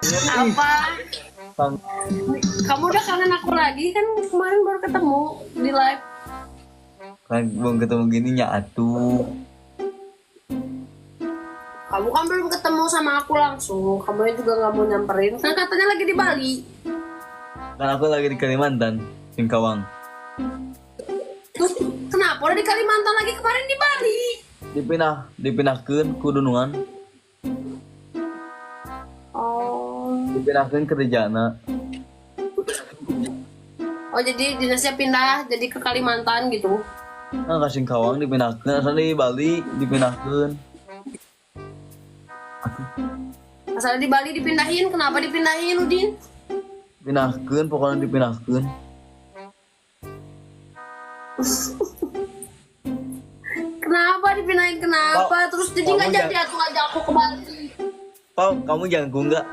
Apa? Kang, Kamu udah kangen aku lagi kan kemarin baru ketemu di live. kan belum ketemu gini atuh. Kamu kan belum ketemu sama aku langsung. Kamu juga nggak mau nyamperin. Kan katanya lagi di Bali. Kan aku lagi di Kalimantan, Singkawang. Terus kenapa udah di Kalimantan lagi kemarin di Bali? Dipindahkeun ku Dunungan, Oh, dipindahkeun kerjana. oh jadi dinasnya pindah jadi ke Kalimantan gitu. Nah, ke Singkawang dipindahkeun, asal di Bali dipindahkeun. Asal di Bali dipindahin, kenapa dipindahin Udin? Dipindahkeun, pokoknya dipindahkeun. Kenapa dipindahin kenapa? Pau, Terus jadi kamu nggak jadi aku ngajak aku ke Bali. Pau, kamu jago nggak?